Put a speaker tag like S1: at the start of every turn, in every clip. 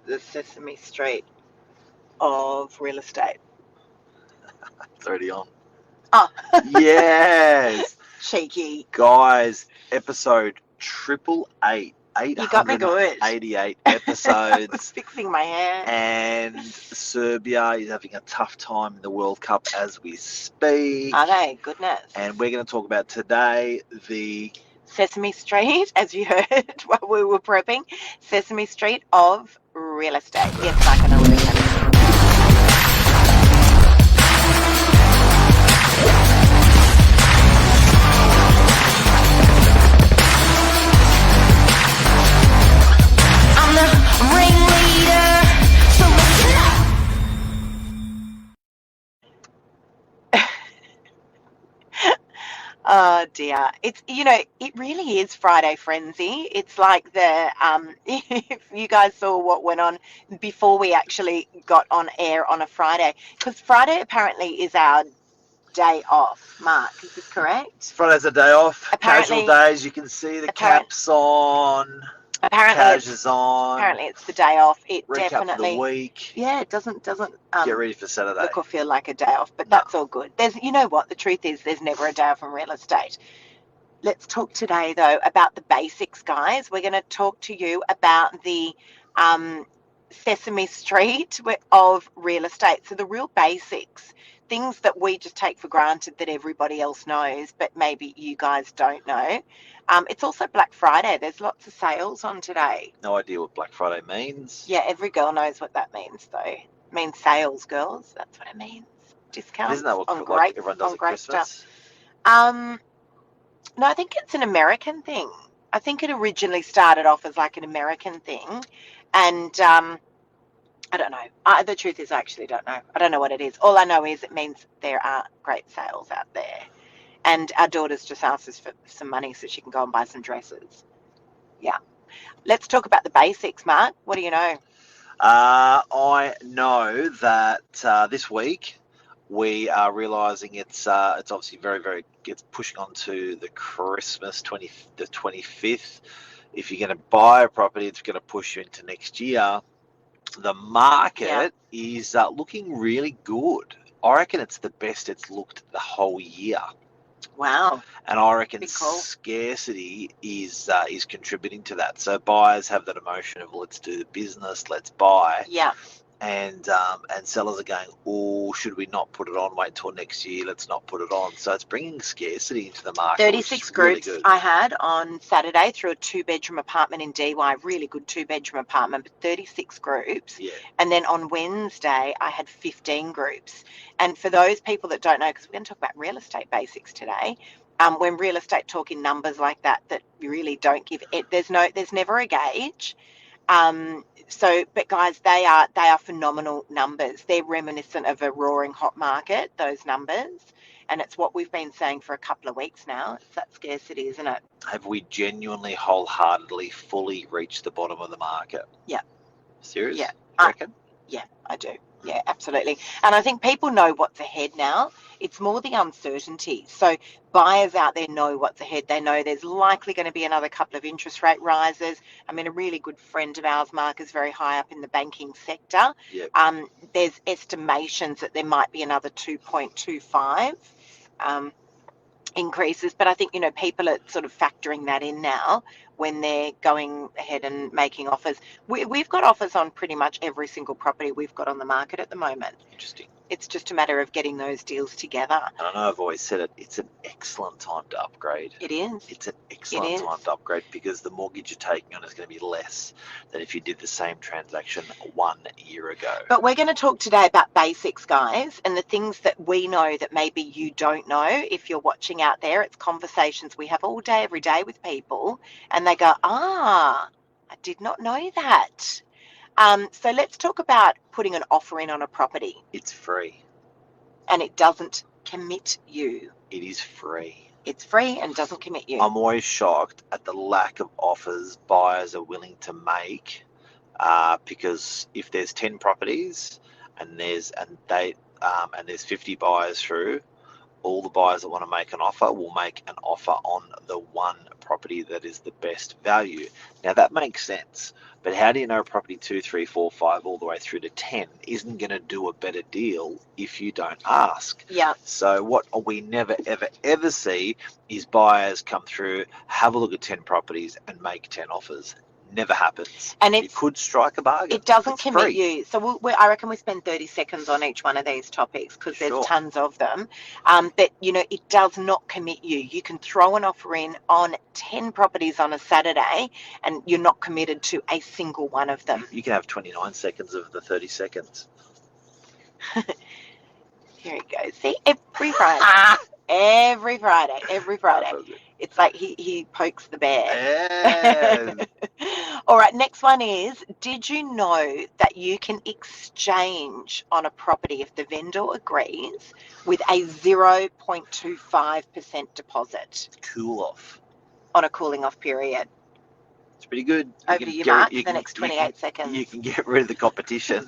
S1: the Sesame Street of real estate?
S2: It's already on.
S1: Oh,
S2: Yes,
S1: cheeky.
S2: guys, episode 888.
S1: You got me good.
S2: 888
S1: I was
S2: episodes.
S1: fixing my hair.
S2: And Serbia is having a tough time in the World Cup as we speak.
S1: Are they? Goodness.
S2: And we're going to talk about today the
S1: Sesame Street, as you heard while we were prepping. Sesame Street of real estate. Yes, Mark, I know what it is.
S3: I'm the ringleader, so listen up.
S1: Oh dear. It's, it really is Friday frenzy. It's like if you guys saw what went on before we actually got on air on a Friday, because Friday apparently is our day off. Mark, is this correct?
S2: Friday's a day off.
S1: Apparently-
S2: Casual days. You can see the caps on,
S1: Apparently,
S2: cash is on.
S1: apparently it's the day off. It
S2: Recap
S1: definitely,
S2: for the week.
S1: yeah, it doesn't
S2: Get ready for Saturday.
S1: look or feel like a day off, but that's all good. You know what? The truth is, there's never a day off in real estate. Let's talk today, though, about the basics, guys. We're going to talk to you about the Sesame Street of real estate. So the real basics, things that we just take for granted that everybody else knows, but maybe you guys don't know. It's also Black Friday. There's lots of sales on today.
S2: No idea what Black Friday means.
S1: Yeah, every girl knows what that means, though. It means sales, girls. That's what it means. Discounts
S2: Isn't that what
S1: on
S2: like
S1: great,
S2: everyone does
S1: on
S2: at
S1: great
S2: Christmas?
S1: stuff. No, I think it's an American thing. I think it originally started off as like an American thing, and I don't know. The truth is, I actually don't know. I don't know what it is. All I know is it means there are great sales out there, and our daughter's just asked us for some money so she can go and buy some dresses. Yeah. Let's talk about the basics, Mark. What do you know?
S2: I know that this week we are realising it's obviously it's pushing on to the Christmas the 25th. If you're going to buy a property, it's going to push you into next year. The market is looking really good. I reckon it's the best it's looked the whole year.
S1: Wow.
S2: And I reckon
S1: Pretty cool.
S2: scarcity is contributing to that. So buyers have that emotion of let's do the business, let's buy,
S1: Yeah.
S2: and sellers are going, oh, should we not put it on? Wait till next year. Let's not put it on. So it's bringing scarcity into the market.
S1: 36 groups I had on Saturday through a 2-bedroom apartment in DY, really good 2-bedroom apartment, but 36 groups.
S2: Yeah.
S1: And then on Wednesday, I had 15 groups. And for those people that don't know, because we're going to talk about real estate basics today, when real estate talk in numbers like that you really don't give it, there's never a gauge. But guys, they are phenomenal numbers. They're reminiscent of a roaring hot market, those numbers. And it's what we've been saying for a couple of weeks now. It's that scarcity, isn't it?
S2: Have we genuinely, wholeheartedly, fully reached the bottom of the market?
S1: Yeah.
S2: Serious?
S1: Yeah.
S2: You reckon?
S1: Yeah, I do. Yeah, absolutely. And I think people know what's ahead now. It's more the uncertainty. So buyers out there know what's ahead. They know there's likely going to be another couple of interest rate rises. I mean, a really good friend of ours, Mark, is very high up in the banking sector.
S2: Yep.
S1: There's estimations that there might be another 2.25 increases. But I think, people are sort of factoring that in now when they're going ahead and making offers. We've got offers on pretty much every single property we've got on the market at the moment.
S2: Interesting.
S1: It's just a matter of getting those deals together.
S2: And I know I've always said it, it's an excellent time to upgrade.
S1: It is.
S2: It's an excellent time to upgrade because the mortgage you're taking on is going to be less than if you did the same transaction 1 year ago.
S1: But we're going to talk today about basics, guys, and the things that we know that maybe you don't know if you're watching out there. It's conversations we have all day, every day with people, and they go, I did not know that. So let's talk about putting an offer in on a property.
S2: It's free.
S1: And it doesn't commit you.
S2: It is free.
S1: It's free and doesn't commit you.
S2: I'm always shocked at the lack of offers buyers are willing to make because if there's 10 properties and there's 50 buyers through, all the buyers that want to make an offer will make an offer on the one property that is the best value. Now that makes sense, but how do you know property 2, 3, 4, 5 all the way through to 10 isn't going to do a better deal if you don't ask?
S1: Yeah.
S2: So what we never ever see is buyers come through, have a look at 10 properties and make 10 offers. Never happens.
S1: And
S2: you could strike a bargain.
S1: It doesn't
S2: It's
S1: commit
S2: free.
S1: you. So I reckon we spend 30 seconds on each one of these topics because there's
S2: Sure.
S1: tons of them. But, it does not commit you. You can throw an offer in on 10 properties on a Saturday and you're not committed to a single one of them.
S2: You can have 29 seconds of the 30 seconds.
S1: Here you go. See, every Friday. Every Friday. It's like he pokes the bear.
S2: Yes.
S1: All right, next one is, did you know that you can exchange on a property if the vendor agrees with a 0.25% deposit
S2: Cool off.
S1: on a cooling off period?
S2: It's pretty good.
S1: Over to you, Mark, for the next 28 seconds.
S2: You can get rid of the competition.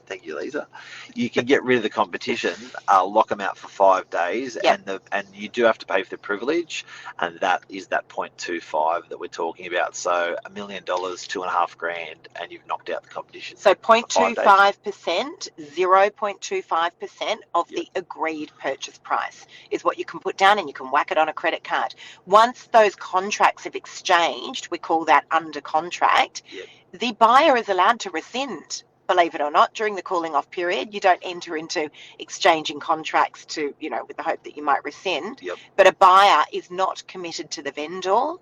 S2: Thank you, Lisa. You can get rid of the competition, lock them out for 5 days,
S1: Yep.
S2: and you do have to pay for the privilege, and that is that 0.25 that we're talking about. So $1 million, $2.5 and you've knocked out the competition.
S1: So
S2: for 5 days.
S1: 0.25%, 0.25% of the agreed purchase price is what you can put down, and you can whack it on a credit card. Once those contracts have exchanged, we call that under contract,
S2: Yep.
S1: the buyer is allowed to rescind. Believe it or not, during the cooling off period, you don't enter into exchanging contracts to, with the hope that you might rescind.
S2: Yep.
S1: But a buyer is not committed to the vendor.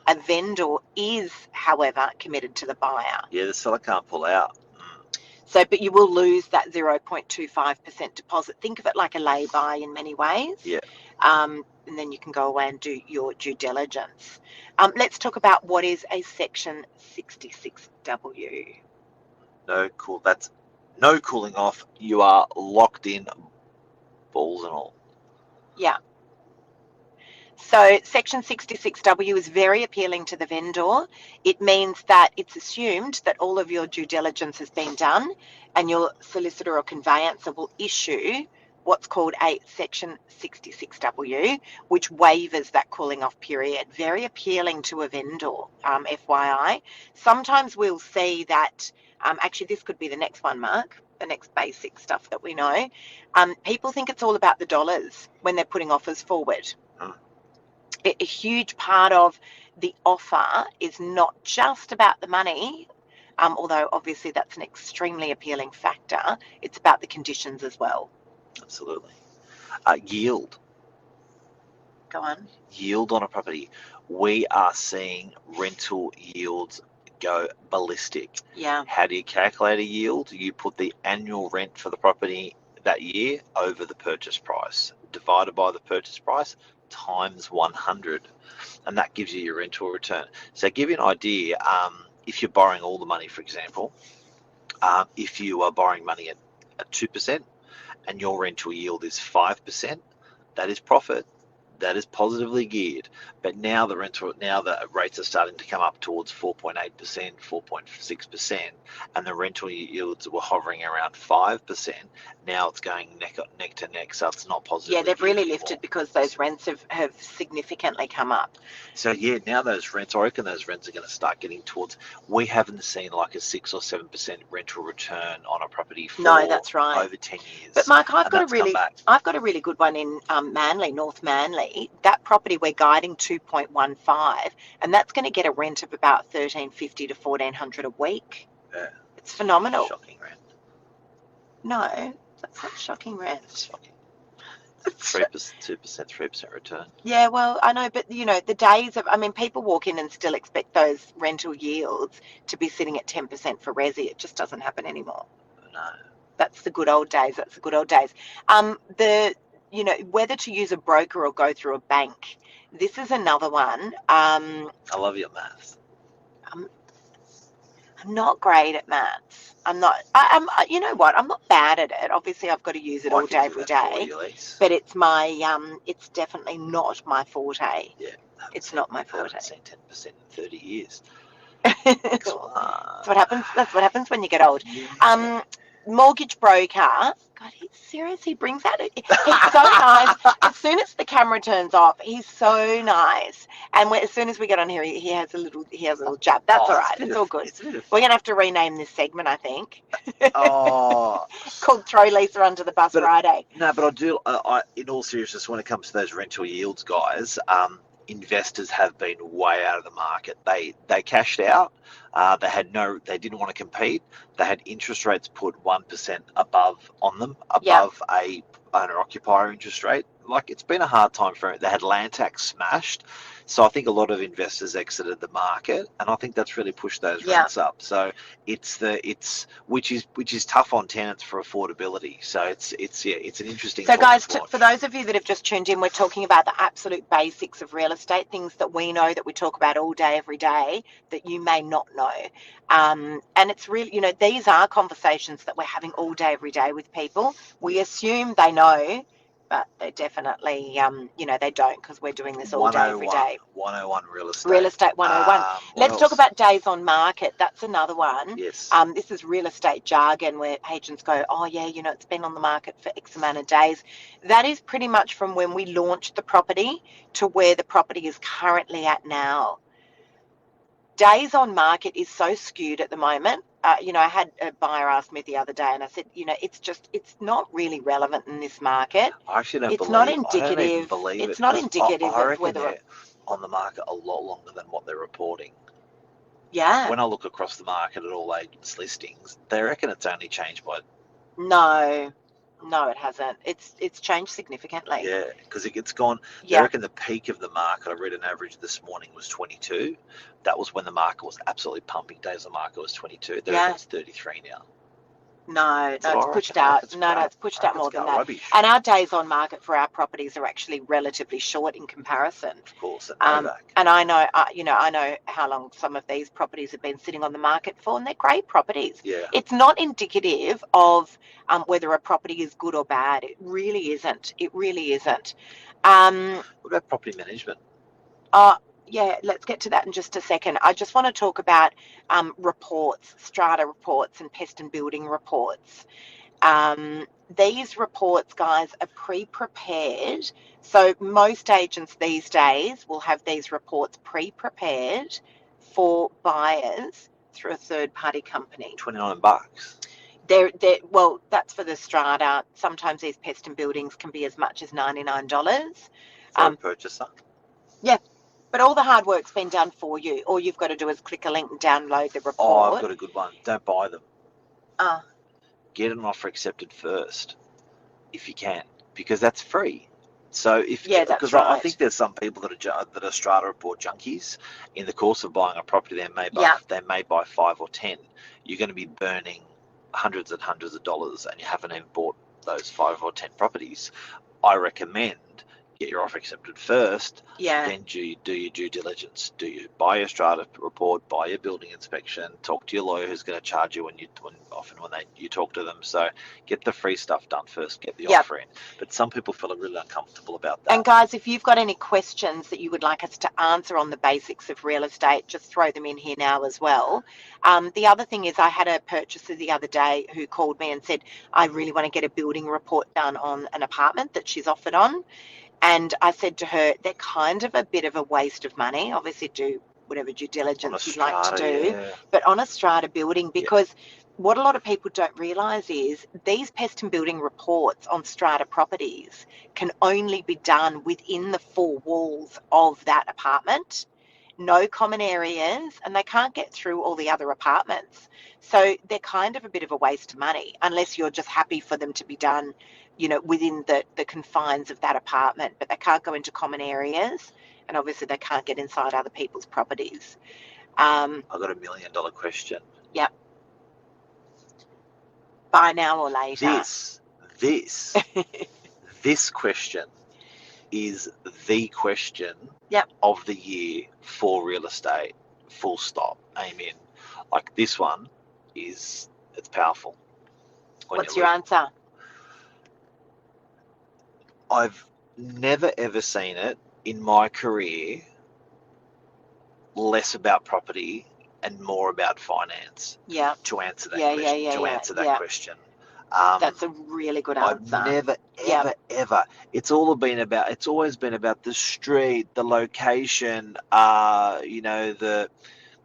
S1: A vendor is, however, committed to the buyer.
S2: Yeah, the seller can't pull out.
S1: So, but you will lose that 0.25% deposit. Think of it like a lay-by in many ways.
S2: Yeah.
S1: And then you can go away and do your due diligence. Let's talk about what is a Section 66W.
S2: That's no cooling off. You are locked in, balls and all.
S1: Yeah. So Section 66W is very appealing to the vendor. It means that it's assumed that all of your due diligence has been done and your solicitor or conveyancer will issue what's called a Section 66W, which waivers that cooling off period. Very appealing to a vendor, FYI. Sometimes we'll see that, actually this could be the next one, Mark, the next basic stuff that we know. People think it's all about the dollars when they're putting offers forward. A huge part of the offer is not just about the money, although obviously that's an extremely appealing factor. It's about the conditions as well.
S2: Absolutely. Yield.
S1: Go on.
S2: Yield on a property. We are seeing rental yields go ballistic.
S1: Yeah.
S2: How do you calculate a yield? You put the annual rent for the property that year over the purchase price, divided by the purchase price, times 100, and that gives you your rental return. So give you an idea, if you're borrowing all the money, for example, if you are borrowing money at 2% and your rental yield is 5%, that is profit. That is positively geared. But now the rates are starting to come up towards 4.8%, 4.6%, and the rental yields were hovering around 5%. Now it's going neck to neck, so it's not positive.
S1: Yeah, they've really lifted because those rents have significantly come up.
S2: So yeah, now those rents, I reckon those rents are going to start getting towards. We haven't seen like a 6 or 7% rental return on a property for
S1: that's right.
S2: over 10 years.
S1: But Mark, I've got a really good one in Manly, North Manly. That property we're guiding 2.15, and that's going to get a rent of about $1,350 to $1,400 a week.
S2: Yeah.
S1: It's phenomenal.
S2: Shocking rent.
S1: No, that's not shocking rent.
S2: Shocking. 3%, 2%, 3% return.
S1: Yeah, well, I know, but the days of, people walk in and still expect those rental yields to be sitting at 10% for resi. It just doesn't happen anymore.
S2: No.
S1: That's the good old days. Whether to use a broker or go through a bank. This is another one.
S2: I love your maths.
S1: I'm not great at maths. I'm not. You know what? I'm not bad at it. Obviously, I've got to use it all day, every day. But it's my. It's definitely not my forte.
S2: Yeah.
S1: It's not my forte.
S2: I haven't seen 10% in 30 years.
S1: That's what happens. That's what happens when you get old. Mortgage broker. God, he's Seriously, brings out it. He's so nice. As soon as the camera turns off, he's so nice. And as soon as we get on here, he has a little jab. That's all right. It's all good. We're gonna have to rename this segment, I think.
S2: Oh,
S1: Called "Throw Lisa Under the Bus" Friday.
S2: no, but I do. In all seriousness, when it comes to those rental yields, guys, investors have been way out of the market. They cashed out. They didn't want to compete. They had interest rates put 1% above on them, above a owner occupier interest rate. Like, it's been a hard time for it. They had land tax smashed. So I think a lot of investors exited the market, and I think that's really pushed those rents up. So which is tough on tenants for affordability. So it's an interesting.
S1: So guys, for those of you that have just tuned in, we're talking about the absolute basics of real estate, things that we know, that we talk about all day, every day, that you may not know. And it's really, these are conversations that we're having all day, every day with people. We assume they know, but they definitely, they don't, because we're doing this all day, every day.
S2: 101 real estate.
S1: Real estate 101. Let's talk about days on market. That's another one.
S2: Yes.
S1: This is real estate jargon where agents go, oh, yeah, it's been on the market for X amount of days. That is pretty much from when we launched the property to where the property is currently at now. Days on market is so skewed at the moment. I had a buyer ask me the other day, and I said, it's not really relevant in this market.
S2: I actually don't
S1: it's
S2: believe.
S1: not
S2: I don't even
S1: indicative.
S2: believe
S1: It's
S2: it,
S1: not
S2: 'cause
S1: indicative
S2: I
S1: of
S2: reckon
S1: whether.
S2: they're on the market a lot longer than what they're reporting.
S1: Yeah.
S2: When I look across the market at all agents' listings, they reckon it's only changed by.
S1: No, it hasn't. It's changed significantly.
S2: Yeah, because it's gone. They
S1: Yeah.
S2: reckon the peak of the market, I read an average this morning, was 22. That was when the market was absolutely pumping. Days on market was 22. They reckon it's 33 now.
S1: No, it's pushed out. It's pushed out more than that.
S2: Rubbish.
S1: And our days on market for our properties are actually relatively short in comparison.
S2: Of course, and
S1: I know, I know how long some of these properties have been sitting on the market for, and they're great properties.
S2: Yeah.
S1: It's not indicative of whether a property is good or bad. It really isn't. It really isn't.
S2: What about property management?
S1: Yeah, let's get to that in just a second. I just want to talk about reports, strata reports and pest and building reports. These reports, guys, are pre-prepared. So most agents these days will have these reports pre-prepared for buyers through a third-party company.
S2: $29.
S1: Well, that's for the strata. Sometimes these pest and buildings can be as much as $99.
S2: For a purchaser?
S1: Yeah. But all the hard work's been done for you. All you've got to do is click a link and download the report.
S2: Oh, I've got a good one. Don't buy them. Get an offer accepted first, if you can, because that's free. So because
S1: right.
S2: I think there's some people that are strata report junkies. In the course of buying a property, they may buy 5 or 10. You're going to be burning hundreds and hundreds of dollars, and you haven't even bought those 5 or 10 properties. I recommend get your offer accepted first.
S1: Yeah.
S2: Then do your due diligence. Do you buy your strata report, buy your building inspection, talk to your lawyer who's going to charge you when you talk to them. So get the free stuff done first, get the offer in. But some people feel really uncomfortable about that.
S1: And guys, if you've got any questions that you would like us to answer on the basics of real estate, just throw them in here now as well. The other thing is, I had a purchaser the other day who called me and said, I really want to get a building report done on an apartment that she's offered on. And I said to her, they're kind of a bit of a waste of money. Obviously, do whatever due diligence you'd like to do. But on a strata building, because what a lot of people don't realise is these pest and building reports on strata properties can only be done within the 4 walls of that apartment. No common areas, and they can't get through all the other apartments. So they're kind of a bit of a waste of money, unless you're just happy for them to be done, within the confines of that apartment. But they can't go into common areas, and obviously they can't get inside other people's properties.
S2: I've got $1 million question.
S1: Yep. Buy now or later.
S2: This question is the question of the year for real estate, full stop, amen. Like, this one it's powerful.
S1: What's your answer?
S2: I've never ever seen it in my career less about property and more about finance.
S1: Yeah.
S2: To answer that question.
S1: That's a really good
S2: I've
S1: answer.
S2: never,
S1: Yep.
S2: ever. It's always been about the street, the location,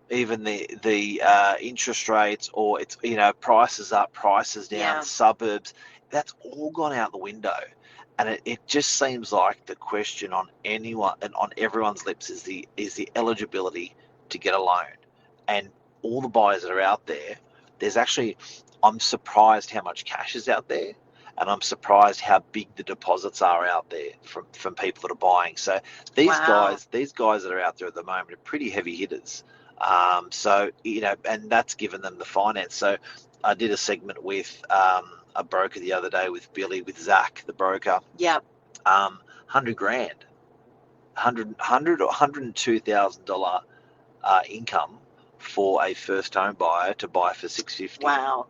S2: even the interest rates, or it's, prices up, prices down,
S1: Yeah.
S2: suburbs. That's all gone out the window. And it just seems like the question on anyone and on everyone's lips is the eligibility to get a loan. And all the buyers that are out there, I'm surprised how much cash is out there, and I'm surprised how big the deposits are out there from people that are buying. So these guys that are out there at the moment are pretty heavy hitters. And that's given them the finance. So I did a segment with a broker the other day with Billy, with Zach, the broker.
S1: Yep.
S2: $100,000, $102,000 income for a first home buyer to buy for $650.
S1: Wow.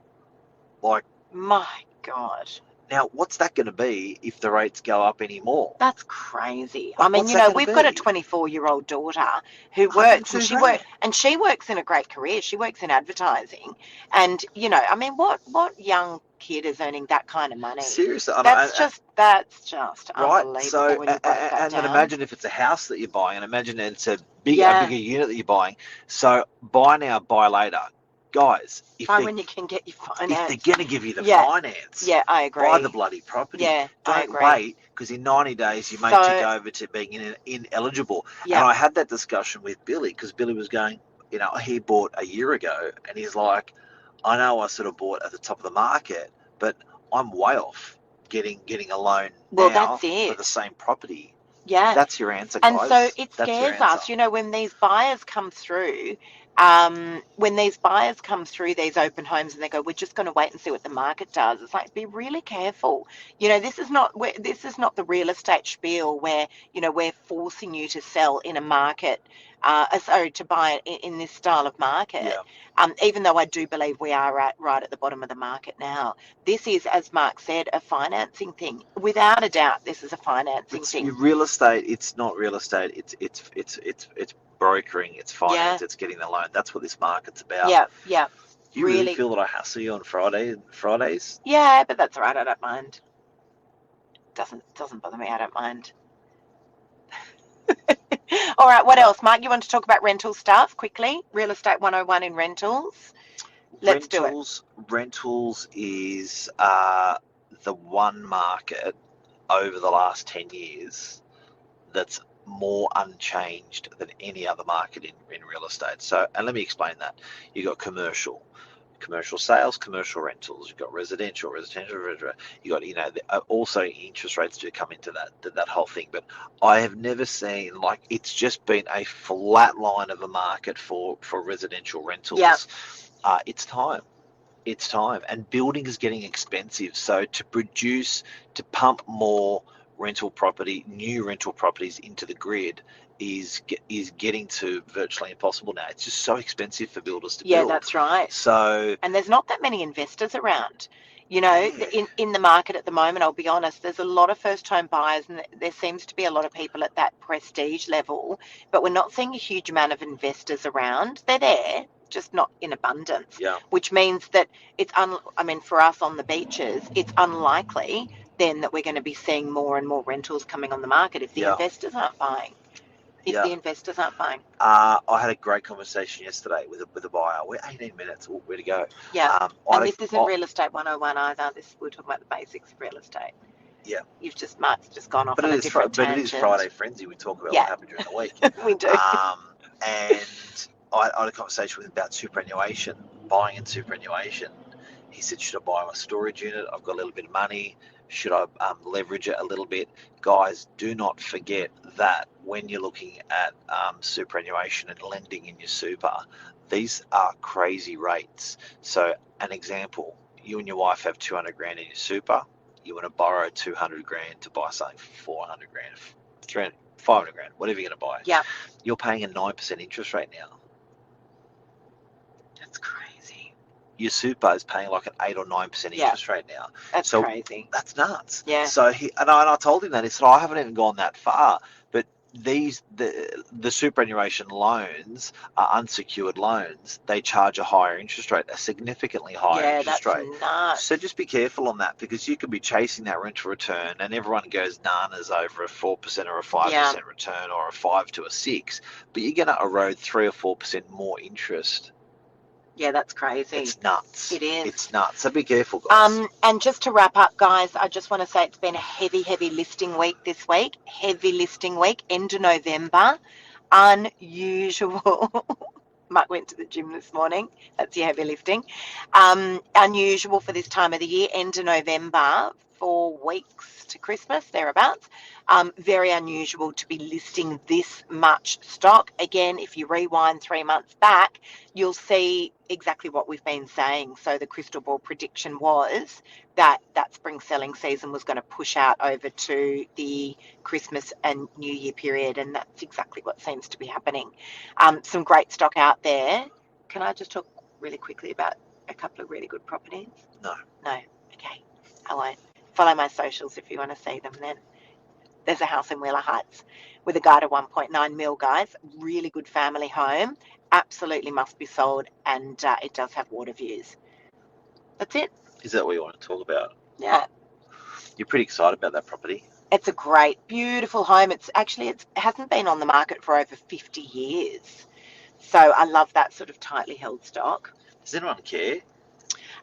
S2: Like,
S1: my God.
S2: Now, what's that going to be if the rates go up anymore?
S1: That's crazy.
S2: Like,
S1: I mean,
S2: what's that
S1: we've
S2: gonna
S1: got a
S2: be?
S1: 24-year-old daughter who works, and
S2: $102,000.
S1: she works in a great career. She works in advertising, and I mean, what young kid is earning that kind of money?
S2: Seriously,
S1: That's just
S2: right.
S1: unbelievable
S2: So,
S1: when you break that
S2: and then
S1: down.
S2: imagine if it's a house that you're buying, and imagine it's a
S1: Yeah.
S2: bigger unit that you're buying. So, buy now, buy later, guys.
S1: Buy when you can get your
S2: if
S1: finance.
S2: they're going to give you the
S1: Yeah.
S2: finance,
S1: Yeah, I agree.
S2: buy the bloody property.
S1: Yeah, I
S2: Don't
S1: agree.
S2: wait, because in 90 days you may
S1: So-
S2: tick over to being ineligible.
S1: Yeah.
S2: And I had that discussion with Billy, because Billy was going, he bought a year ago, and he's like, I know I sort of bought at the top of the market, but I'm way off getting a loan
S1: Well,
S2: now
S1: that's it.
S2: for the same property.
S1: Yeah.
S2: That's your answer,
S1: And
S2: guys.
S1: so it
S2: That's your
S1: scares us,
S2: answer.
S1: when these buyers come through, these open homes, and they go, we're just going to wait and see what the market does. It's like, be really careful. This is not the real estate spiel where, we're forcing you to sell in a market, to buy in this style of market.
S2: Yeah.
S1: Even though I do believe we are right at the bottom of the market now. This is, as Mark said, a financing thing. Without a doubt, this is a financing thing.
S2: Real estate. It's not real estate. It's brokering. It's finance.
S1: Yeah.
S2: It's getting the loan. That's what this market's about.
S1: Yeah.
S2: Do you really
S1: Really.
S2: feel that I hassle you on Fridays?
S1: Yeah, but that's all right. I don't mind. Doesn't bother me. I don't mind. All right. What else, Mark? You want to talk about rental stuff quickly? Real Estate 101 in rentals. Let's do it.
S2: Rentals is the one market over the last 10 years that's more unchanged than any other market in real estate. So, and let me explain that. You've got commercial sales, commercial rentals. You've got residential. You got, also interest rates do come into that whole thing. But I have never seen, it's just been a flat line of a market for residential rentals.
S1: Yeah.
S2: It's time, and building is getting expensive. So to pump more new rental properties into the grid is getting to virtually impossible now. It's just so expensive for builders to build.
S1: Yeah, that's right.
S2: So,
S1: and there's not that many investors around. In the market at the moment, I'll be honest, there's a lot of first home buyers, and there seems to be a lot of people at that prestige level, but we're not seeing a huge amount of investors around. They're there, just not in abundance.
S2: Yeah.
S1: Which means that for us on the beaches, it's unlikely then that we're going to be seeing more and more rentals coming on the market if the investors aren't buying. The investors aren't buying.
S2: I had a great conversation yesterday with a buyer. We're 18 minutes. Where to go?
S1: Yeah. And this isn't Real Estate 101 either. We're talking about the basics of real estate.
S2: Yeah.
S1: Mark's just gone off on a different tangent.
S2: But it is Friday Frenzy. We talk about what happened during the week.
S1: We do.
S2: And I had a conversation with him about superannuation, buying in superannuation. He said, should I buy my storage unit? I've got a little bit of money. Should I leverage it a little bit? Guys, do not forget that when you're looking at superannuation and lending in your super, these are crazy rates. So an example, you and your wife have 200 grand in your super. You want to borrow 200 grand to buy something for 400 grand, 300, 500 grand, whatever you're going to buy.
S1: Yeah.
S2: You're paying a 9% interest rate now.
S1: That's crazy.
S2: Your super is paying like an 8 or 9% interest rate now.
S1: That's crazy.
S2: That's nuts.
S1: Yeah.
S2: So I told him that. He said, I haven't even gone that far. But the superannuation loans are unsecured loans. They charge a higher interest rate, a significantly higher
S1: Yeah,
S2: interest
S1: that's
S2: rate.
S1: nuts.
S2: So just be careful on that, because you could be chasing that rental return, and everyone goes nanas over a 4% or a 5%
S1: Yeah.
S2: return, or a 5 to a 6, but you're going to erode 3 or 4% more interest.
S1: Yeah, that's crazy.
S2: It's nuts.
S1: It is.
S2: It's nuts. So be careful, guys.
S1: And just to wrap up, guys, I just want to say it's been a heavy listing week this week. Heavy listing week, end of November. Unusual. Mark went to the gym this morning. That's your heavy lifting. Unusual for this time of the year, end of November, 4 weeks to Christmas, thereabouts. Very unusual to be listing this much stock. Again, if you rewind 3 months back, you'll see exactly what we've been saying. So the crystal ball prediction was that spring selling season was going to push out over to the Christmas and New Year period, and that's exactly what seems to be happening. Some great stock out there. Can I just talk really quickly about a couple of really good properties?
S2: No.
S1: Okay, I won't. Follow my socials if you want to see them then. There's a house in Wheeler Heights with a guide of 1.9 mil, guys. Really good family home. Absolutely must be sold, and it does have water views. That's it.
S2: Is that what you want to talk about?
S1: Yeah.
S2: You're pretty excited about that property.
S1: It's a great, beautiful home. It hasn't been on the market for over 50 years. So I love that sort of tightly held stock.
S2: Does anyone care?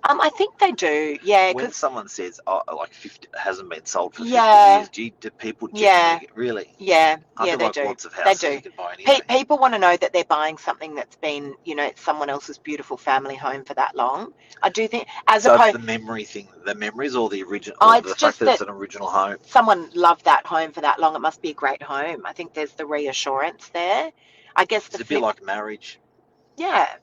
S1: I think they do, yeah.
S2: When
S1: 'cause
S2: someone says, "Oh, like 50 hasn't been sold for 50
S1: Yeah.
S2: years," do people
S1: Yeah.
S2: genuinely really?
S1: yeah,
S2: I
S1: yeah,
S2: feel
S1: they
S2: like
S1: do.
S2: lots of houses
S1: do.
S2: you can buy anyway.
S1: People want to know that they're buying something that's been, it's someone else's beautiful family home for that long. I do think, as
S2: So it's
S1: opposed,
S2: the memory thing, the memories, or the original,
S1: Oh,
S2: or
S1: it's
S2: the
S1: just
S2: fact that it's an original home.
S1: someone loved that home for that long. It must be a great home. I think there's the reassurance there. I guess
S2: It's a bit like marriage.
S1: yeah.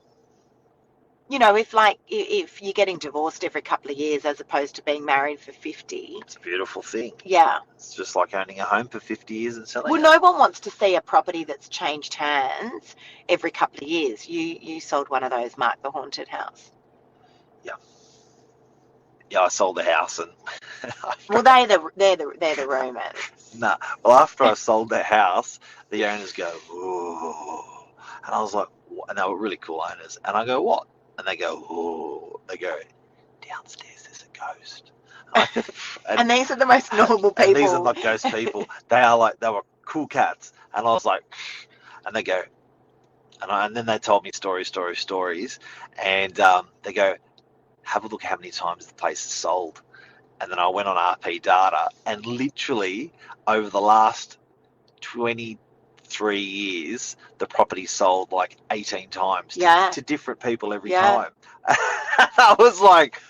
S1: If you're getting divorced every couple of years as opposed to being married for 50.
S2: It's a beautiful thing.
S1: Yeah.
S2: It's just like owning a home for 50 years and selling
S1: Well,
S2: it.
S1: no one wants to see a property that's changed hands every couple of years. You sold one of those, Mark, the haunted house.
S2: Yeah, I sold the house and
S1: Well, they're the rumors.
S2: nah. Well, after I sold the house, the owners go, "Ooh," and I was like, "What?" And they were really cool owners. And I go, "What?" And they go, "Ooh." They go, "Downstairs there's a ghost."
S1: And these are the most normal people.
S2: And these are not ghost people. They were cool cats. And I was like, and they go, and then they told me stories, and they go, "Have a look how many times the place is sold." And then I went on RP data, and literally over the last 23 years, the property sold like 18 times
S1: Yeah.
S2: to different people every
S1: Yeah.
S2: time. I was like,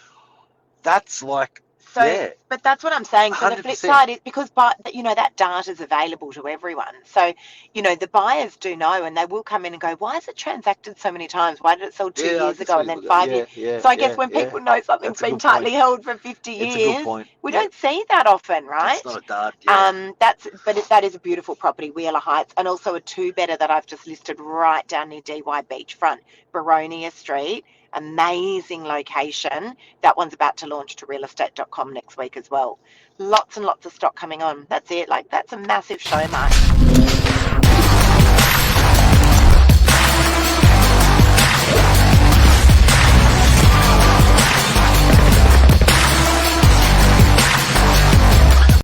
S2: that's like,
S1: So,
S2: yeah.
S1: but that's what I'm saying. So the flip
S2: 100%.
S1: side is because, that data is available to everyone. So, the buyers do know, and they will come in and go, "Why has it transacted so many times? Why did it sell 2 years ago and then 5 years?" So I guess when people know something's
S2: That's a
S1: been
S2: good
S1: tightly
S2: point.
S1: held for 50
S2: It's a good
S1: years,
S2: point.
S1: we
S2: Yeah.
S1: don't see that often, right?
S2: It's not a dud. Yeah.
S1: That is a beautiful property, Wheeler Heights, and also a 2-bedder that I've just listed right down near DY Beachfront, Baronia Street. Amazing location. That one's about to launch to realestate.com next week as well. Lots and lots of stock coming on. That's it. That's a massive show, Mark.